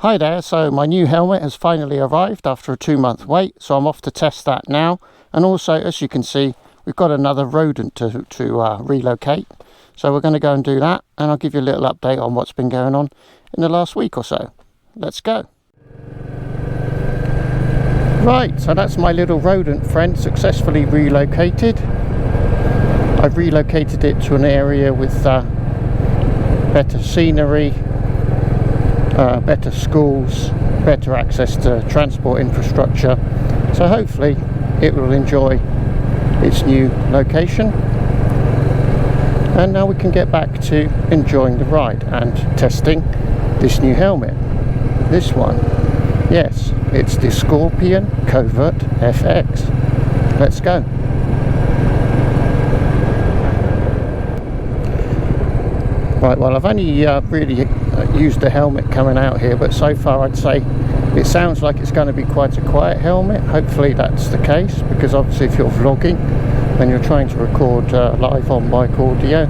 Hi there, so my new helmet has finally arrived after a 2-month wait, so I'm off to test that now. And also, as you can see, we've got another rodent to relocate, so we're going to go and do that, and I'll give you a little update on what's been going on in the last week or so. Let's go. Right, so that's my little rodent friend successfully relocated. I've relocated it to an area with better scenery, better schools, better access to transport infrastructure, so hopefully it will enjoy its new location. And now we can get back to enjoying the ride and testing this new helmet. This one, yes, it's the Scorpion Covert FX. Let's go. Right, well, I've only really used the helmet coming out here, but so far I'd say it sounds like it's going to be quite a quiet helmet. Hopefully that's the case, because obviously if you're vlogging and you're trying to record live on mic audio,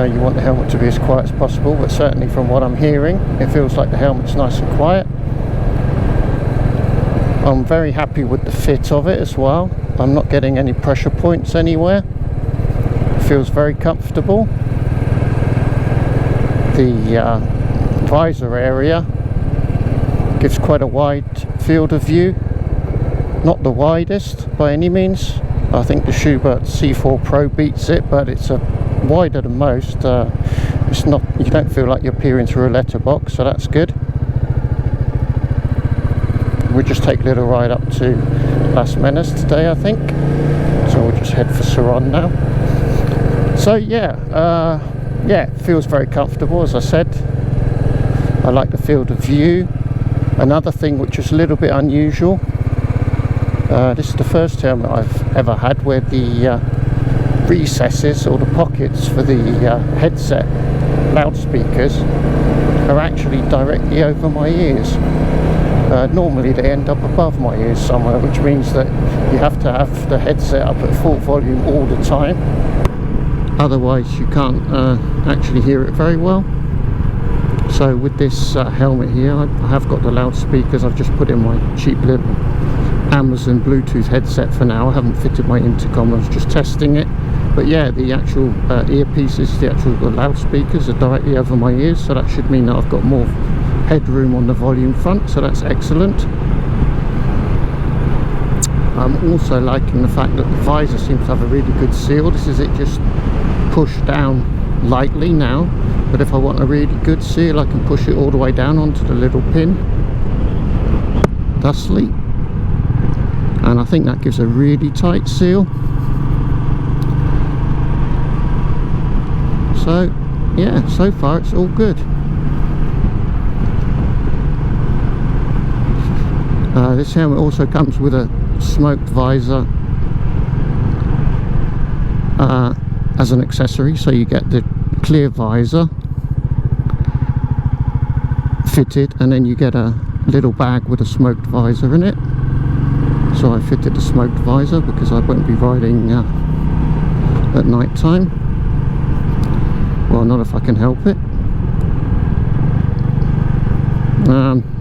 you want the helmet to be as quiet as possible, but certainly from what I'm hearing, it feels like the helmet's nice and quiet. I'm very happy with the fit of it as well. I'm not getting any pressure points anywhere. It feels very comfortable. The visor area gives quite a wide field of view. Not the widest by any means. I think the Schubert C4 Pro beats it, but it's wider than most. It's not. You don't feel like you're peering through a letterbox, so that's good. We'll just take a little ride up to Las Menas today, I think. So we'll just head for Serón now. So yeah. Yeah, it feels very comfortable, as I said. I like the field of view. Another thing which is a little bit unusual, this is the first helmet I've ever had where the recesses or the pockets for the headset loudspeakers are actually directly over my ears. Normally they end up above my ears somewhere, which means that you have to have the headset up at full volume all the time. Otherwise you can't actually hear it very well. So with this helmet here, I have got the loudspeakers. I've just put in my cheap little Amazon Bluetooth headset for now. I haven't fitted my intercom, I was just testing it. But yeah, the actual earpieces, the loudspeakers are directly over my ears, so that should mean that I've got more headroom on the volume front, so that's excellent. I'm also liking the fact that the visor seems to have a really good seal. This is it just pushed down lightly now, but if I want a really good seal I can push it all the way down onto the little pin thusly, and I think that gives a really tight seal. So yeah, so far it's all good. This helmet also comes with a smoked visor as an accessory, so you get the clear visor fitted, and then you get a little bag with a smoked visor in it. So I fitted the smoked visor because I won't be riding at night time. Well, not if I can help it.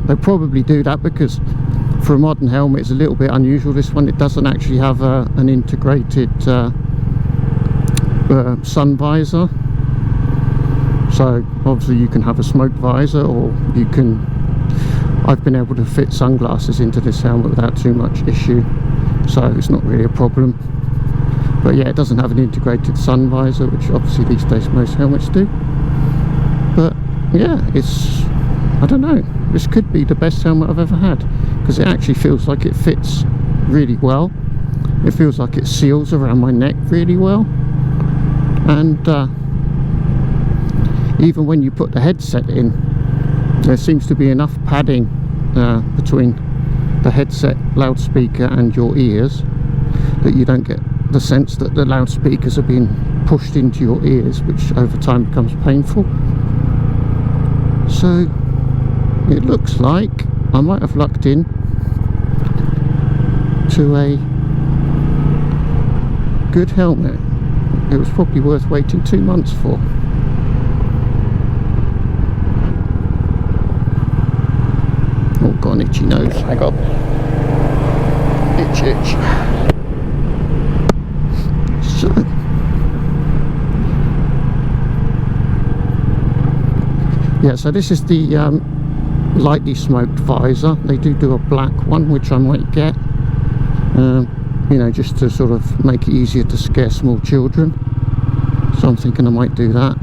They probably do that because for a modern helmet it's a little bit unusual. This one, it doesn't actually have an integrated sun visor, so obviously you can have a smoked visor, or you can, I've been able to fit sunglasses into this helmet without too much issue, so it's not really a problem. But yeah, it doesn't have an integrated sun visor, which obviously these days most helmets do. But yeah, it's, I don't know, this could be the best helmet I've ever had, because it actually feels like it fits really well. It feels like it seals around my neck really well, and even when you put the headset in, there seems to be enough padding between the headset loudspeaker and your ears that you don't get the sense that the loudspeakers are being pushed into your ears, which over time becomes painful. So it looks like I might have lucked in to a good helmet. It was probably worth waiting 2 months for. Oh, got an itchy nose. Hang on. Itch. So, yeah, so this is the lightly smoked visor. They do a black one, which I might get, you know, just to sort of make it easier to scare small children. So I'm thinking I might do that.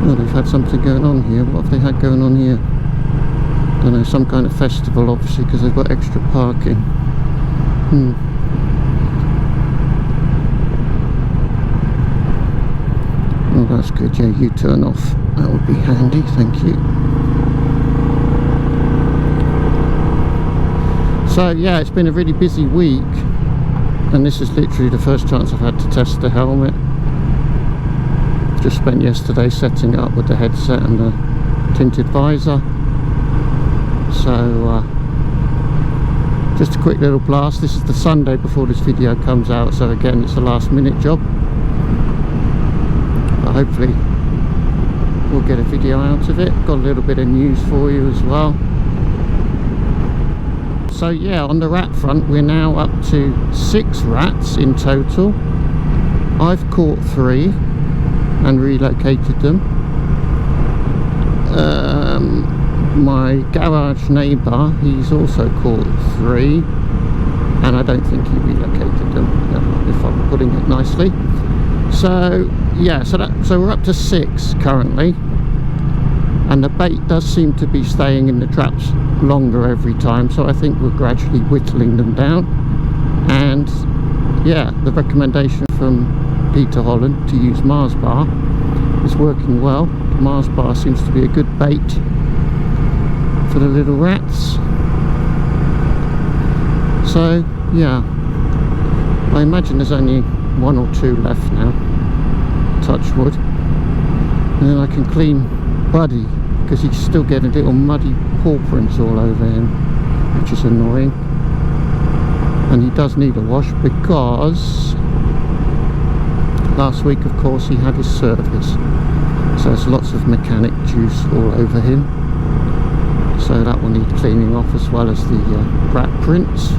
Well, they've had something going on here. What have they had going on here? I don't know, some kind of festival, obviously, because they've got extra parking. Oh, that's good. Yeah, you turn off. That would be handy, thank you. So yeah, it's been a really busy week, and this is literally the first chance I've had to test the helmet. Just spent yesterday setting it up with the headset and the tinted visor. So just a quick little blast. This is the Sunday before this video comes out, so again it's a last minute job, but hopefully we'll get a video out of it. Got a little bit of news for you as well. So yeah, on the rat front we're now up to 6 rats in total. I've caught 3 and relocated them. My garage neighbour, he's also caught 3, and I don't think he relocated them, if I'm putting it nicely. So yeah, so we're up to 6 currently, and the bait does seem to be staying in the traps longer every time, so I think we're gradually whittling them down. And yeah, the recommendation from Peter Holland to use Mars bar is working well. Mars bar seems to be a good bait for the little rats. So yeah, I imagine there's only 1 or 2 left now, touch wood, and then I can clean Buddy, because he's still getting little muddy paw prints all over him, which is annoying. And he does need a wash, because last week of course he had his service, so there's lots of mechanic juice all over him, so that will need cleaning off, as well as the rat prints.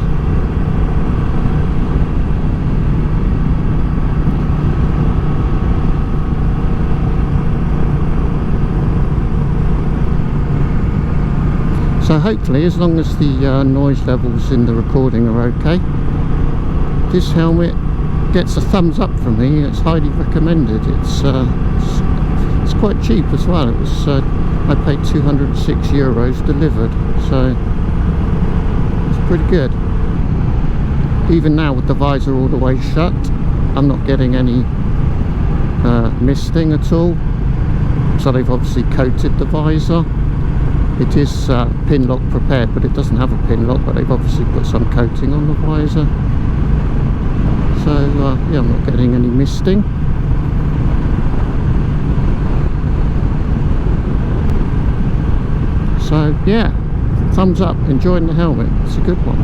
So hopefully, as long as the noise levels in the recording are okay, this helmet gets a thumbs up from me. It's highly recommended. It's quite cheap as well. It was I paid 206 euros delivered, so it's pretty good. Even now with the visor all the way shut, I'm not getting any misting at all. So they've obviously coated the visor. It is pin lock prepared, but it doesn't have a pin lock, but they've obviously put some coating on the visor. So yeah, I'm not getting any misting. So yeah, thumbs up, enjoying the helmet, it's a good one.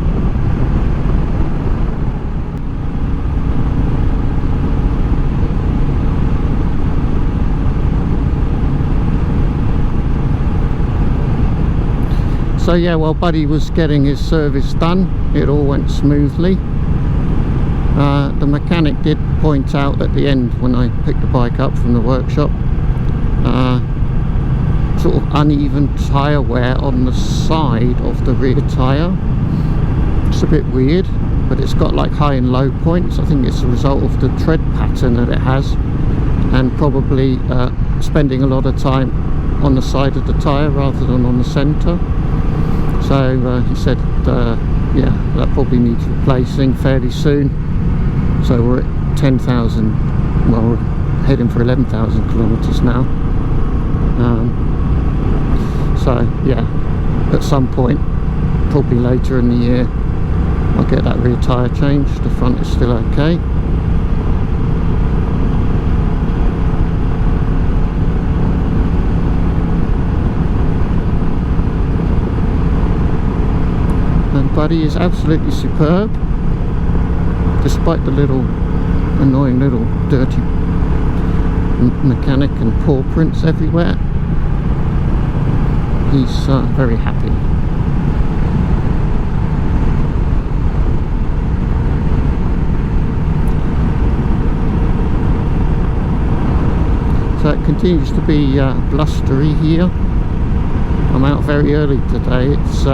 So yeah, while Buddy was getting his service done, it all went smoothly. The mechanic did point out at the end, when I picked the bike up from the workshop, sort of uneven tyre wear on the side of the rear tyre. It's a bit weird, but it's got like high and low points. I think it's a result of the tread pattern that it has, and probably spending a lot of time on the side of the tyre rather than on the centre. So he said yeah, that probably needs replacing fairly soon. So we're at 10,000, well, we're heading for 11,000 kilometers now. So yeah, at some point, probably later in the year, I'll get that rear tyre changed. The front is still okay. And Buddy is absolutely superb, despite the little annoying little dirty mechanic and paw prints everywhere. He's very happy. So it continues to be blustery here. I'm out very early today. It's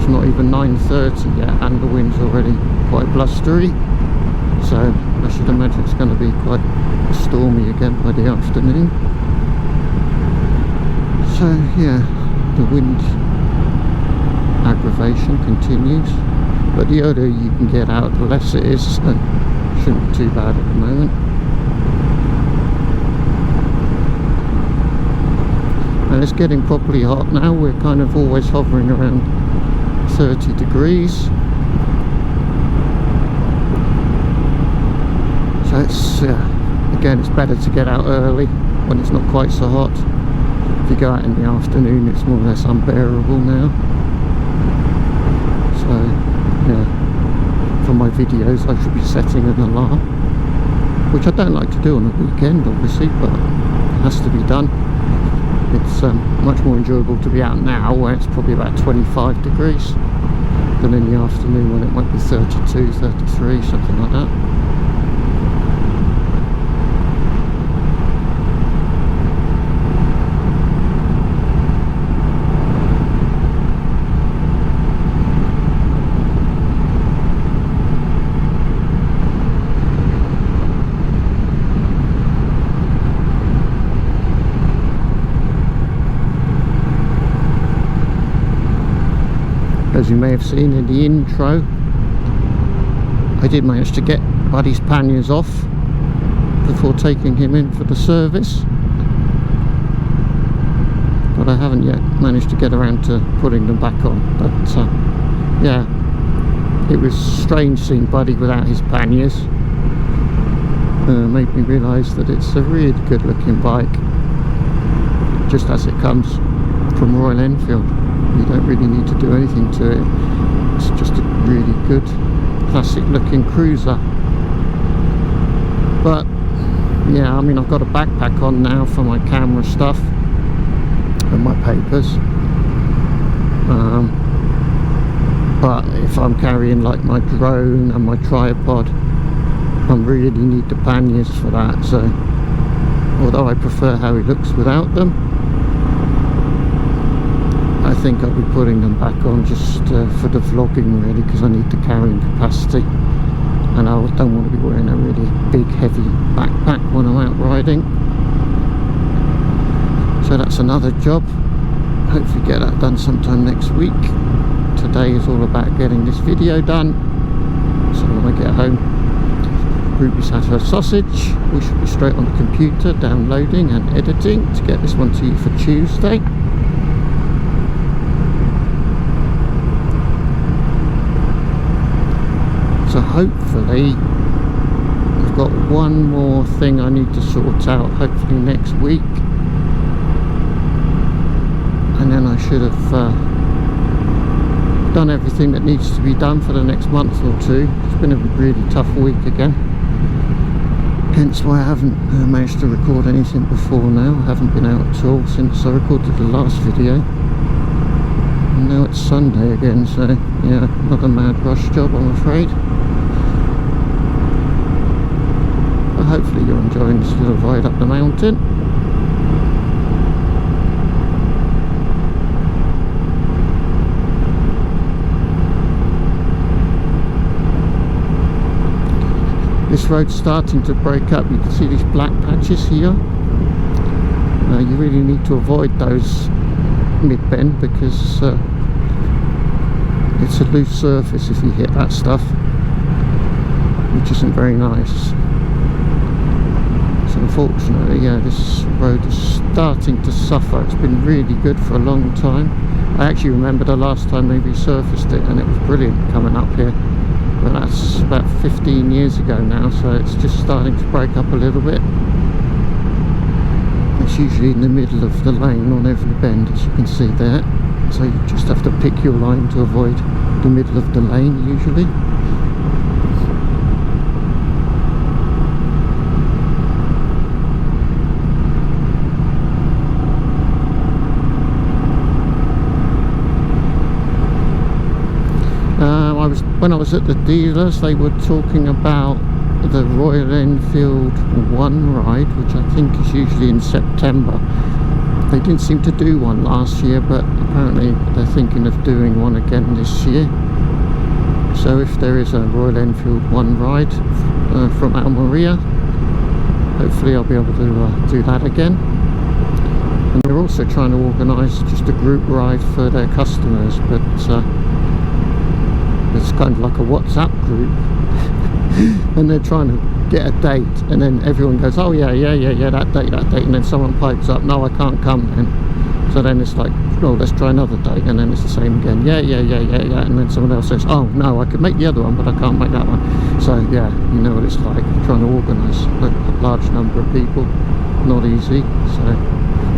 not even 9:30 yet and the wind's already quite blustery. So I should imagine it's going to be quite stormy again by the afternoon. So yeah, the wind aggravation continues, but the earlier you can get out, the less it is, so it shouldn't be too bad at the moment. And it's getting properly hot now. We're kind of always hovering around 30 degrees. So it's again, it's better to get out early when it's not quite so hot. If you go out in the afternoon, it's more or less unbearable now. So yeah, for my videos I should be setting an alarm, which I don't like to do on a weekend obviously, but it has to be done. It's much more enjoyable to be out now where it's probably about 25 degrees than in the afternoon when it might be 32, 33, something like that. As you may have seen in the intro, I did manage to get Buddy's panniers off before taking him in for the service, but I haven't yet managed to get around to putting them back on. But yeah, it was strange seeing Buddy without his panniers. Made me realise that it's a really good looking bike, just as it comes from Royal Enfield. You don't really need to do anything to it. It's just a really good classic looking cruiser. But yeah, I mean, I've got a backpack on now for my camera stuff and my papers, but if I'm carrying like my drone and my tripod, I really need the panniers for that. So although I prefer how it looks without them, I think I'll be putting them back on just for the vlogging really, because I need the carrying capacity, and I don't want to be wearing a really big heavy backpack when I'm out riding. So that's another job. Hopefully get that done sometime next week. Today is all about getting this video done, so when I get home, Ruby's had her sausage. We should be straight on the computer downloading and editing to get this one to you for Tuesday. So hopefully I've got one more thing I need to sort out, hopefully next week, and then I should have done everything that needs to be done for the next month or two. It's been a really tough week again, hence why I haven't managed to record anything before now. I haven't been out at all since I recorded the last video, and now it's Sunday again, so yeah, not a mad rush job, I'm afraid. But hopefully you're enjoying this little ride up the mountain. This road's starting to break up. You can see these black patches here. You really need to avoid those mid-bend because it's a loose surface if you hit that stuff. which isn't very nice. So unfortunately, yeah, this road is starting to suffer. It's been really good for a long time. I actually remember the last time they resurfaced it and it was brilliant coming up here. But that's about 15 years ago now, so it's just starting to break up a little bit. It's usually in the middle of the lane on every bend, as you can see there. So you just have to pick your line to avoid the middle of the lane usually. When I was at the dealers, they were talking about the Royal Enfield 1 ride, which I think is usually in September. They didn't seem to do one last year, but apparently they're thinking of doing one again this year. So if there is a Royal Enfield 1 ride from Almeria, hopefully I'll be able to do that again. And they're also trying to organise just a group ride for their customers, but it's kind of like a WhatsApp group. And they're trying to get a date, and then everyone goes, oh yeah, that date, and then someone pipes up, no, I can't come then. So then it's like, oh, let's try another date, and then it's the same again, yeah, and then someone else says, oh no, I could make the other one, but I can't make that one. So yeah, you know what it's like, trying to organise a large number of people, not easy. So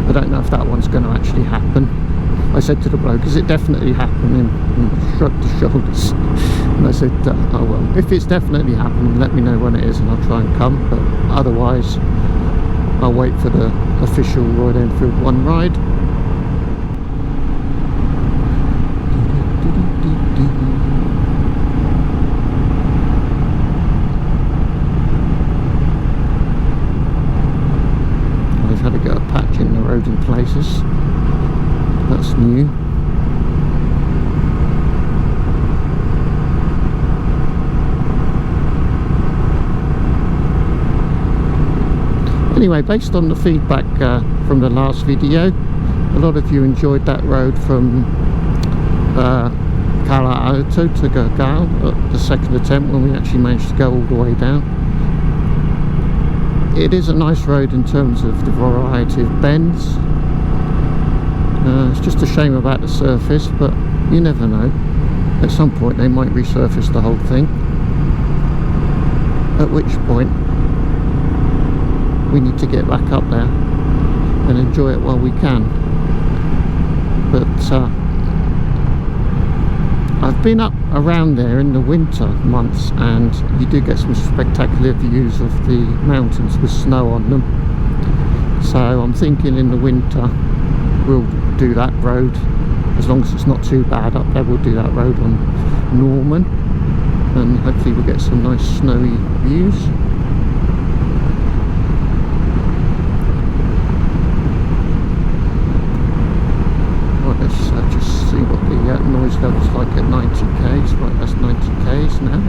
I don't know if that one's going to actually happen. I said to the bloke, is it definitely happening? And he shrugged his shoulders. And I said, oh well, if it's definitely happening, let me know when it is and I'll try and come. But otherwise, I'll wait for the official Royal Enfield 1 ride. I've had to go a patch in the road in places. That's new. Anyway, based on the feedback from the last video, a lot of you enjoyed that road from Cala Alto to Gargal, the second attempt when we actually managed to go all the way down. It is a nice road in terms of the variety of bends. It's just a shame about the surface, but you never know. At some point they might resurface the whole thing, at which point we need to get back up there and enjoy it while we can. But I've been up around there in the winter months, and you do get some spectacular views of the mountains with snow on them. So I'm thinking in the winter we'll do that road, as long as it's not too bad up there. We'll do that road on Norman, and hopefully we'll get some nice snowy views. Right, let's just see what the noise level's like at 90k's. Right, that's 90k's now.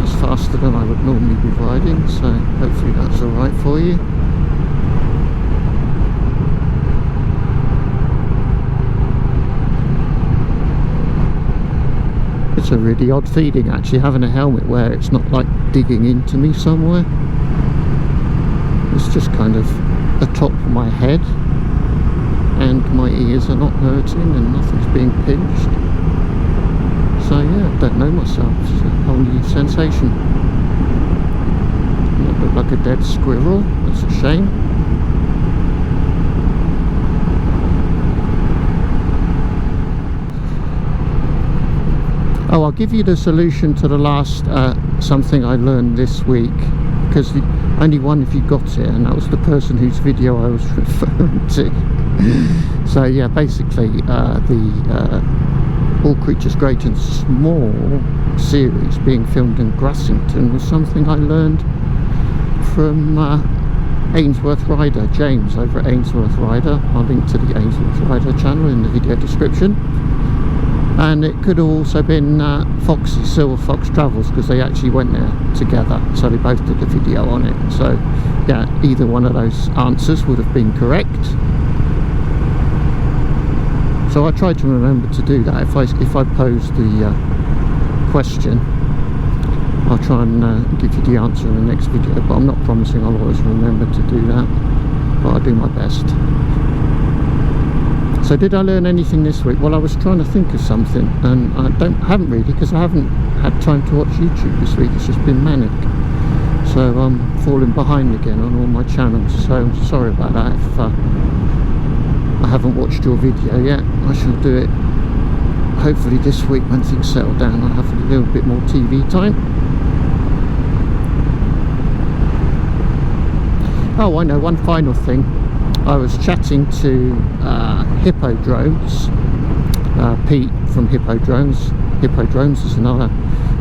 That's faster than I would normally be riding, so hopefully that's alright for you. It's a really odd feeling actually, having a helmet where it's not like digging into me somewhere. It's just kind of atop my head, and my ears are not hurting and nothing's being pinched. So yeah, I don't know myself, it's a whole new sensation. I look like a dead squirrel, that's a shame. Oh, I'll give you the solution to the last something I learned this week, because only one of you got it, and that was the person whose video I was referring to. So yeah, basically the All Creatures Great and Small series being filmed in Grassington was something I learned from Ainsworth Rider, James over at Ainsworth Rider. I'll link to the Ainsworth Rider channel in the video description. And it could have also been Foxy, Silver Fox Travels, because they actually went there together, so they both did a video on it. So yeah, either one of those answers would have been correct. So I tried to remember to do that if I pose the question. I'll try and give you the answer in the next video, but I'm not promising I'll always remember to do that, but I'll do my best. So did I learn anything this week? Well, I was trying to think of something, and I haven't really, because I haven't had time to watch YouTube this week. It's just been manic, so I'm falling behind again on all my channels, so I'm sorry about that. If I haven't watched your video yet, I shall do it hopefully this week when things settle down. I'll have a little bit more TV time. Oh, I know, one final thing. I was chatting to Hippo-Drones, Pete from Hippo-Drones. Hippo-Drones is another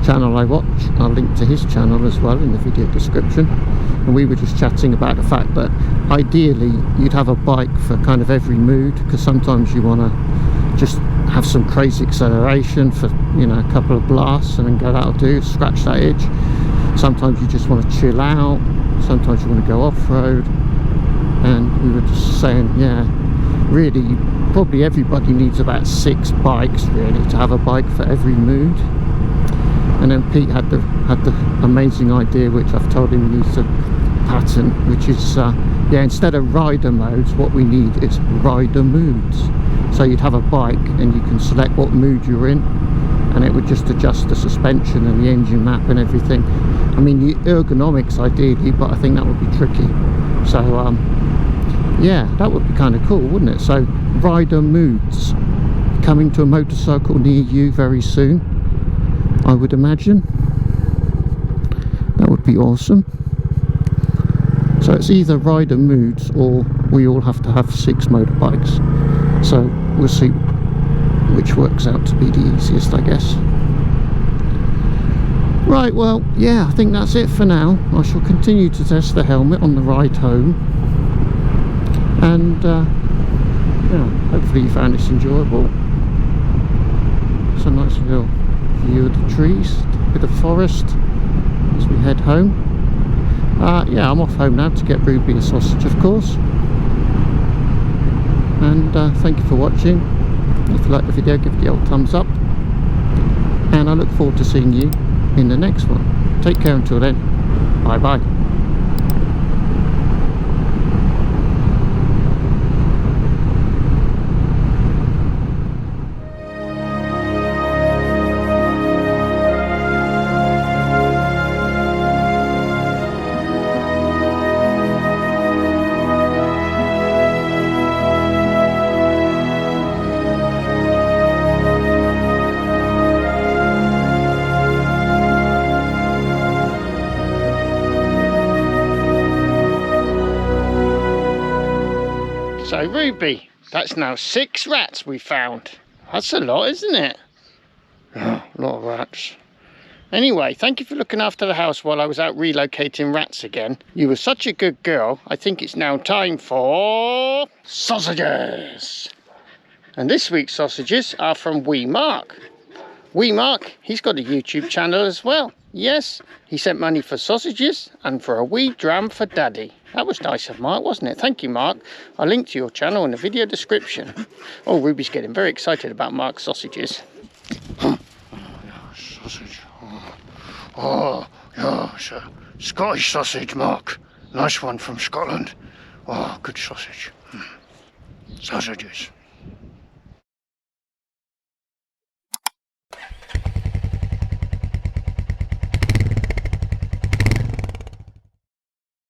channel I watch. I'll link to his channel as well in the video description. And we were just chatting about the fact that ideally you'd have a bike for kind of every mood, because sometimes you want to just have some crazy acceleration for, you know, a couple of blasts and then go, that'll do, scratch that itch. Sometimes you just want to chill out, sometimes you want to go off-road. And we were just saying, yeah, really probably everybody needs about 6 bikes really to have a bike for every mood. And then Pete had the amazing idea, which I've told him he needs to patent, which is yeah, instead of rider modes, what we need is rider moods. So you'd have a bike and you can select what mood you're in, and it would just adjust the suspension and the engine map and everything. I mean, the ergonomics ideally, but I think that would be tricky. So yeah, that would be kind of cool, wouldn't it? So rider moods coming to a motorcycle near you very soon, I would imagine. That would be awesome. So it's either rider moods or we all have to have 6 motorbikes. So we'll see which works out to be the easiest, I guess. Right, well, yeah, I think that's it for now. I shall continue to test the helmet on the ride home. And yeah, hopefully you found this enjoyable. It's a nice little view of the trees, a bit of forest as we head home. Yeah, I'm off home now to get Ruby a sausage, of course. And thank you for watching. If you like the video, give it the old thumbs up. And I look forward to seeing you in the next one. Take care until then. Bye bye. So Ruby, that's now 6 rats we found. That's a lot, isn't it? Oh, a lot of rats. Anyway, thank you for looking after the house while I was out relocating rats again. You were such a good girl. I think it's now time for sausages. And this week's sausages are from Wee Mark. Wee Mark, he's got a YouTube channel as well. Yes, he sent money for sausages and for a wee dram for Daddy. That was nice of Mark, wasn't it? Thank you, Mark. I'll link to your channel in the video description. Oh, Ruby's getting very excited about Mark's sausages. Oh, yeah, sausage. Oh, yeah, it's a Scottish sausage, Mark. Nice one from Scotland. Oh, good sausage. Sausages.